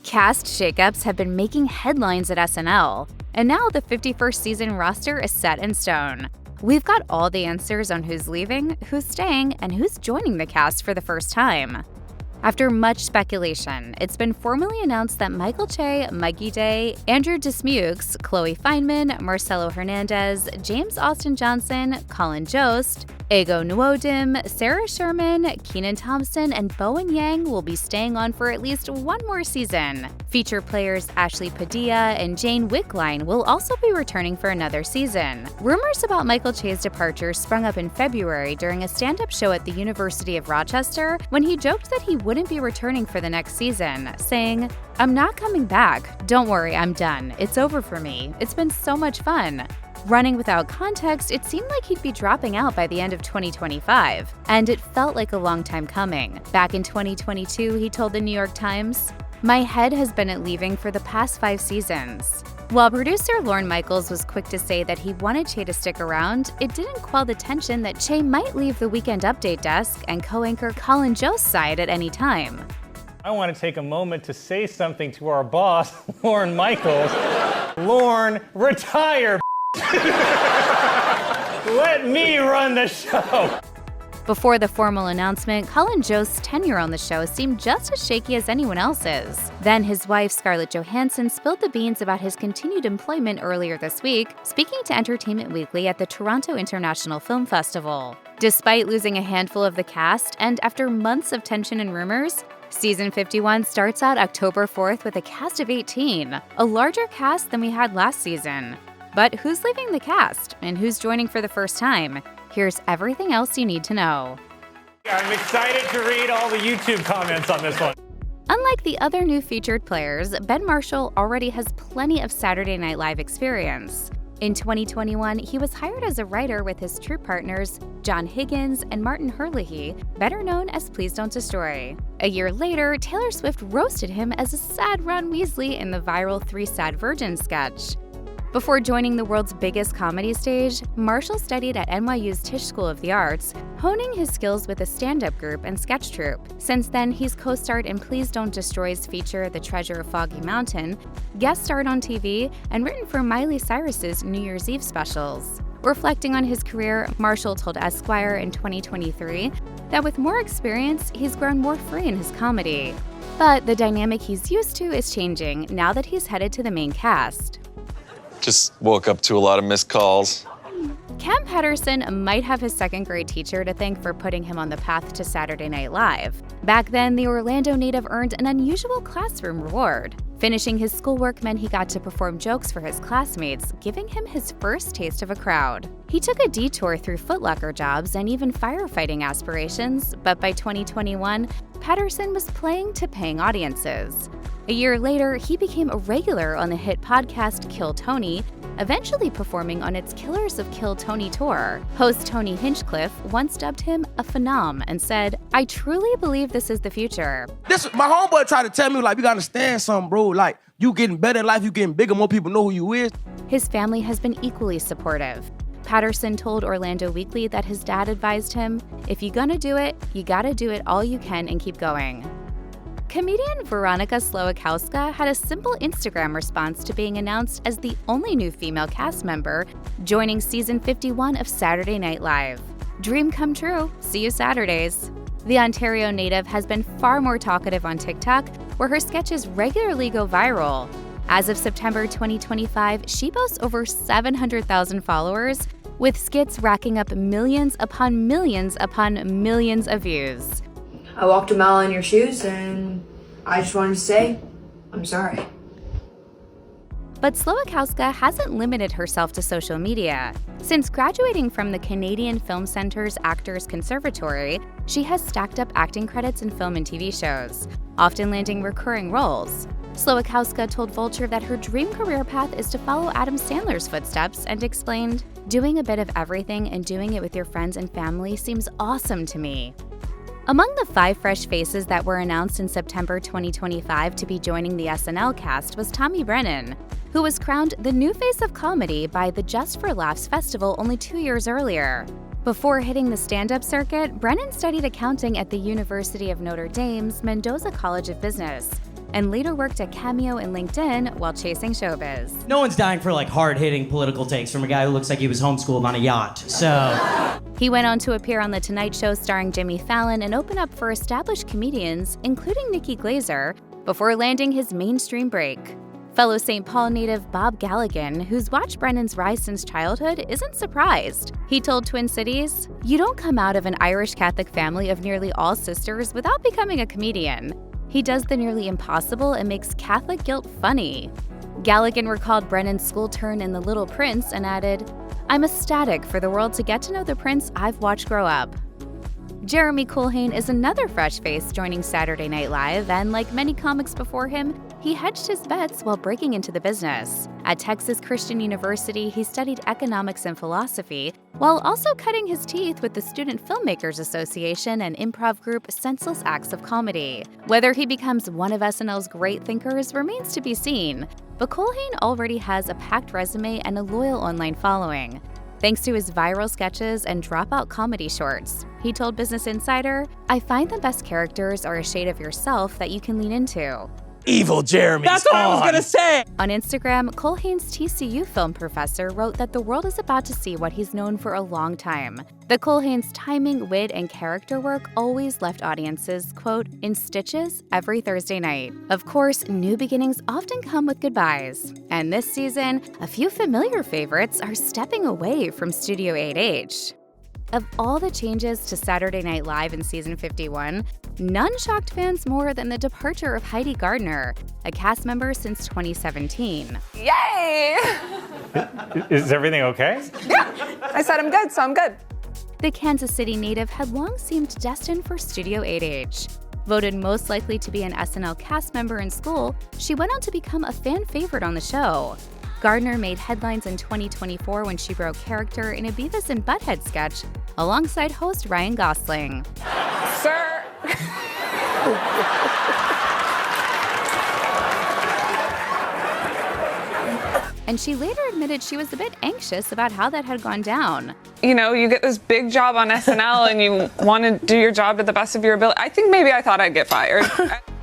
Cast shakeups have been making headlines at SNL, and now the 51st season roster is set in stone. We've got all the answers on who's leaving, who's staying, and who's joining the cast for the first time. After much speculation, it's been formally announced that Michael Che, Mikey Day, Andrew Dismukes, Chloe Fineman, Marcelo Hernandez, James Austin Johnson, Colin Jost, Ego Nwodim, Sarah Sherman, Kenan Thompson, and Bowen Yang will be staying on for at least one more season. Feature players Ashley Padilla and Jane Wickline will also be returning for another season. Rumors about Michael Che's departure sprung up in February during a stand-up show at the University of Rochester when he joked that he wouldn't be returning for the next season, saying, "I'm not coming back. Don't worry, I'm done. It's over for me. It's been so much fun." Running without context, it seemed like he'd be dropping out by the end of 2025, and it felt like a long time coming. Back in 2022, he told the New York Times, "My head has been at leaving for the past 5 seasons." While producer Lorne Michaels was quick to say that he wanted Che to stick around, it didn't quell the tension that Che might leave the Weekend Update desk and co-anchor Colin Jost's side at any time. I want to take a moment to say something to our boss, Lorne Michaels. Lorne, retire, Let me run the show. Before the formal announcement, Colin Jost's tenure on the show seemed just as shaky as anyone else's. Then his wife, Scarlett Johansson, spilled the beans about his continued employment earlier this week, speaking to Entertainment Weekly at the Toronto International Film Festival. Despite losing a handful of the cast, and after months of tension and rumors, Season 51 starts out October 4th with a cast of 18, a larger cast than we had last season. But who's leaving the cast, and who's joining for the first time? Here's everything else you need to know. I'm excited to read all the YouTube comments on this one. Unlike the other new featured players, Ben Marshall already has plenty of Saturday Night Live experience. In 2021, he was hired as a writer with his troupe partners John Higgins and Martin Herlihy, better known as Please Don't Destroy. A year later, Taylor Swift roasted him as a sad Ron Weasley in the viral 3 Sad Virgins sketch. Before joining the world's biggest comedy stage, Marshall studied at NYU's Tisch School of the Arts, honing his skills with a stand-up group and sketch troupe. Since then, he's co-starred in Please Don't Destroy's feature The Treasure of Foggy Mountain, guest starred on TV, and written for Miley Cyrus's New Year's Eve specials. Reflecting on his career, Marshall told Esquire in 2023 that with more experience, he's grown more free in his comedy. But the dynamic he's used to is changing now that he's headed to the main cast. Just woke up to a lot of missed calls. Kam Patterson might have his second-grade teacher to thank for putting him on the path to Saturday Night Live. Back then, the Orlando native earned an unusual classroom reward. Finishing his schoolwork meant he got to perform jokes for his classmates, giving him his first taste of a crowd. He took a detour through Foot Locker jobs and even firefighting aspirations, but by 2021, Patterson was playing to paying audiences. A year later, he became a regular on the hit podcast Kill Tony, eventually performing on its Killers of Kill Tony tour. Host Tony Hinchcliffe once dubbed him a phenom and said, "I truly believe this is the future." My homeboy tried to tell me, like, you gotta understand something, bro. Like, you getting better in life, you getting bigger, more people know who you is. His family has been equally supportive. Patterson told Orlando Weekly that his dad advised him, "If you're gonna do it, you gotta do it all you can and keep going." Comedian Veronika Slowikowska had a simple Instagram response to being announced as the only new female cast member joining season 51 of Saturday Night Live. Dream come true. See you Saturdays. The Ontario native has been far more talkative on TikTok, where her sketches regularly go viral. As of September 2025, she boasts over 700,000 followers, with skits racking up millions upon millions upon millions of views. I walked a mile in your shoes, and I just wanted to say, I'm sorry. But Slowikowska hasn't limited herself to social media. Since graduating from the Canadian Film Centre's Actors Conservatory, she has stacked up acting credits in film and TV shows, often landing recurring roles. Slowikowska told Vulture that her dream career path is to follow Adam Sandler's footsteps and explained, "Doing a bit of everything and doing it with your friends and family seems awesome to me." Among the 5 fresh faces that were announced in September 2025 to be joining the SNL cast was Tommy Brennan, who was crowned the new face of comedy by the Just for Laughs festival only 2 years earlier. Before hitting the stand-up circuit, Brennan studied accounting at the University of Notre Dame's Mendoza College of Business. and later worked at Cameo and LinkedIn while chasing showbiz. No one's dying for like hard-hitting political takes from a guy who looks like he was homeschooled on a yacht, so... He went on to appear on The Tonight Show starring Jimmy Fallon and open up for established comedians, including Nicki before landing his mainstream break. Fellow St. Paul native Bob Galligan, who's watched Brennan's rise since childhood, isn't surprised. He told Twin Cities, "You don't come out of an Irish Catholic family of nearly all sisters without becoming a comedian. He does the nearly impossible and makes Catholic guilt funny." Galligan recalled Brennan's school turn in The Little Prince and added, "I'm ecstatic for the world to get to know the prince I've watched grow up." Jeremy Culhane is another fresh face joining Saturday Night Live, and like many comics before him, he hedged his bets while breaking into the business. At Texas Christian University, he studied economics and philosophy, while also cutting his teeth with the Student Filmmakers Association and improv group Senseless Acts of Comedy. Whether he becomes one of SNL's great thinkers remains to be seen, but Culhane already has a packed resume and a loyal online following, thanks to his viral sketches and dropout comedy shorts. He told Business Insider, "I find the best characters are a shade of yourself that you can lean into." Evil Jeremy. That's what I was gonna say! On Instagram, Culhane's TCU film professor wrote that the world is about to see what he's known for a long time. The Culhane's timing, wit, and character work always left audiences, quote, "in stitches every Thursday night." Of course, new beginnings often come with goodbyes. And this season, a few familiar favorites are stepping away from Studio 8H. Of all the changes to Saturday Night Live in season 51, none shocked fans more than the departure of Heidi Gardner, a cast member since 2017. Yay! Is everything okay? Yeah, I said I'm good, so I'm good. The Kansas City native had long seemed destined for Studio 8H. Voted most likely to be an SNL cast member in school, she went on to become a fan favorite on the show. Gardner made headlines in 2024 when she broke character in a Beavis and Butthead sketch alongside host Ryan Gosling. Sir. And she later admitted she was a bit anxious about how that had gone down. You know, you get this big job on SNL and you want to do your job to the best of your ability. I think maybe I thought I'd get fired.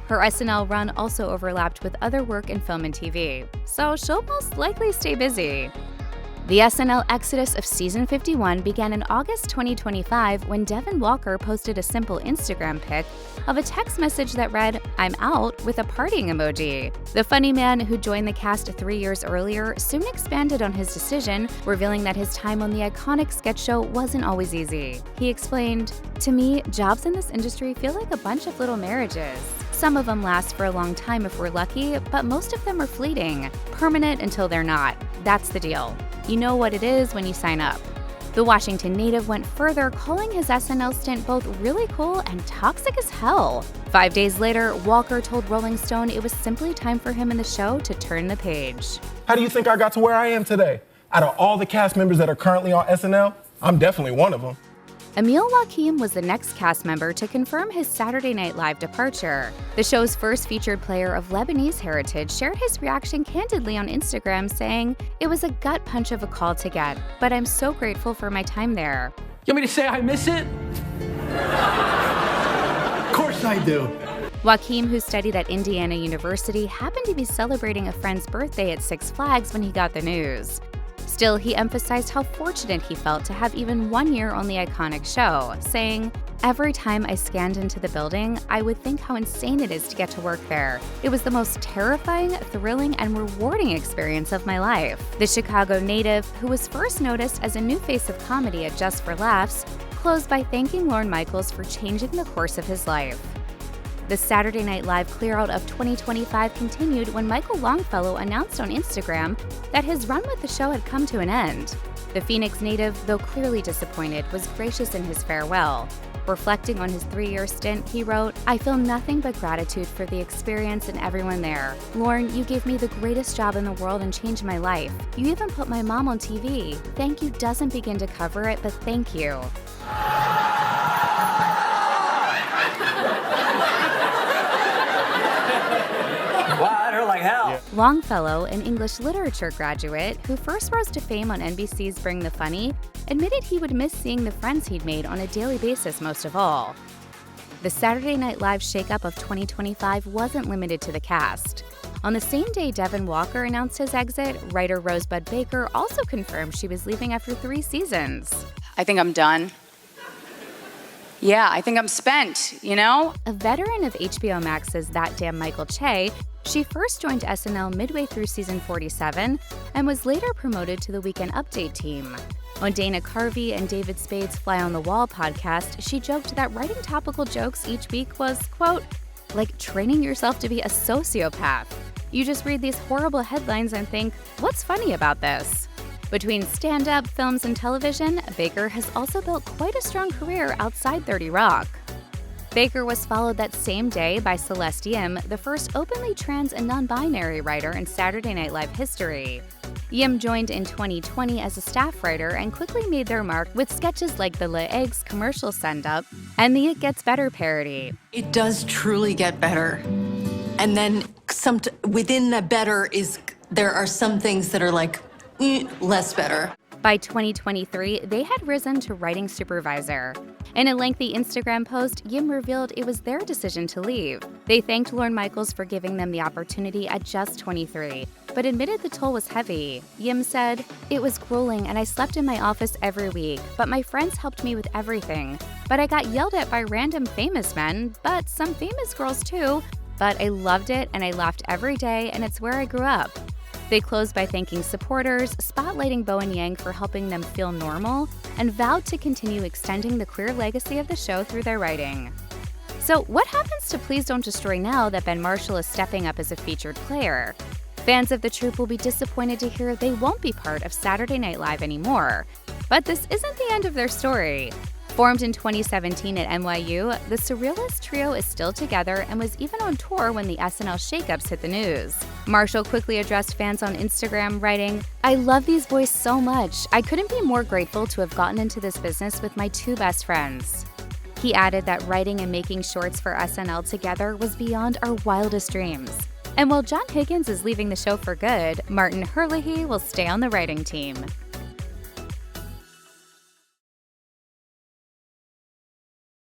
Her SNL run also overlapped with other work in film and TV, so she'll most likely stay busy. The SNL exodus of season 51 began in August 2025 when Devon Walker posted a simple Instagram pic of a text message that read, "I'm out," with a partying emoji. The funny man, who joined the cast 3 years earlier, soon expanded on his decision, revealing that his time on the iconic sketch show wasn't always easy. He explained, "To me, jobs in this industry feel like a bunch of little marriages. Some of them last for a long time if we're lucky, but most of them are fleeting, permanent until they're not. That's the deal. You know what it is when you sign up." The Washington native went further, calling his SNL stint both really cool and toxic as hell. 5 days later, Walker told Rolling Stone it was simply time for him in the show to turn the page. How do you think I got to where I am today? Out of all the cast members that are currently on SNL, I'm definitely one of them. Emil Wakim was the next cast member to confirm his Saturday Night Live departure. The show's first featured player of Lebanese heritage shared his reaction candidly on Instagram, saying, "It was a gut punch of a call to get, but I'm so grateful for my time there." You want me to say I miss it? Of course I do. Wakim, who studied at Indiana University, happened to be celebrating a friend's birthday at Six Flags when he got the news. Still, he emphasized how fortunate he felt to have even 1 year on the iconic show, saying, "Every time I scanned into the building, I would think how insane it is to get to work there. It was the most terrifying, thrilling, and rewarding experience of my life." The Chicago native, who was first noticed as a new face of comedy at Just for Laughs, closed by thanking Lorne Michaels for changing the course of his life. The Saturday Night Live clearout of 2025 continued when Michael Longfellow announced on Instagram that his run with the show had come to an end. The Phoenix native, though clearly disappointed, was gracious in his farewell. Reflecting on his 3-year stint, he wrote, "I feel nothing but gratitude for the experience and everyone there. Lorne, you gave me the greatest job in the world and changed my life. You even put my mom on TV. Thank you doesn't begin to cover it, but thank you." Hell. Longfellow, an English literature graduate who first rose to fame on NBC's Bring the Funny, admitted he would miss seeing the friends he'd made on a daily basis most of all. The Saturday Night Live shakeup of 2025 wasn't limited to the cast. On the same day Devon Walker announced his exit, writer Rosebud Baker also confirmed she was leaving after 3 seasons. I think I'm done. Yeah, I think I'm spent, you know? A veteran of HBO Max's That Damn Michael Che, she first joined SNL midway through season 47 and was later promoted to the Weekend Update team. On Dana Carvey and David Spade's Fly on the Wall podcast, she joked that writing topical jokes each week was, quote, like training yourself to be a sociopath. You just read these horrible headlines and think, what's funny about this? Between stand-up, films, and television, Baker has also built quite a strong career outside 30 Rock. Baker was followed that same day by Celeste Yim, the first openly trans and non-binary writer in Saturday Night Live history. Yim joined in 2020 as a staff writer and quickly made their mark with sketches like the Le Eggs commercial send-up and the It Gets Better parody. It does truly get better. And then within the better there are some things that are like, less better. By 2023, they had risen to writing supervisor. In a lengthy Instagram post, Yim revealed it was their decision to leave. They thanked Lorne Michaels for giving them the opportunity at just 23, but admitted the toll was heavy. Yim said, "It was grueling and I slept in my office every week, but my friends helped me with everything. But I got yelled at by random famous men, but some famous girls too. But I loved it and I laughed every day and it's where I grew up." They closed by thanking supporters, spotlighting Bo and Yang for helping them feel normal, and vowed to continue extending the queer legacy of the show through their writing. So what happens to Please Don't Destroy now that Ben Marshall is stepping up as a featured player? Fans of the troupe will be disappointed to hear they won't be part of Saturday Night Live anymore. But this isn't the end of their story. Formed in 2017 at NYU, the Surrealist trio is still together and was even on tour when the SNL shakeups hit the news. Marshall quickly addressed fans on Instagram, writing, "I love these boys so much. I couldn't be more grateful to have gotten into this business with my 2 best friends." He added that writing and making shorts for SNL together was beyond our wildest dreams. And while John Higgins is leaving the show for good, Martin Herlihy will stay on the writing team.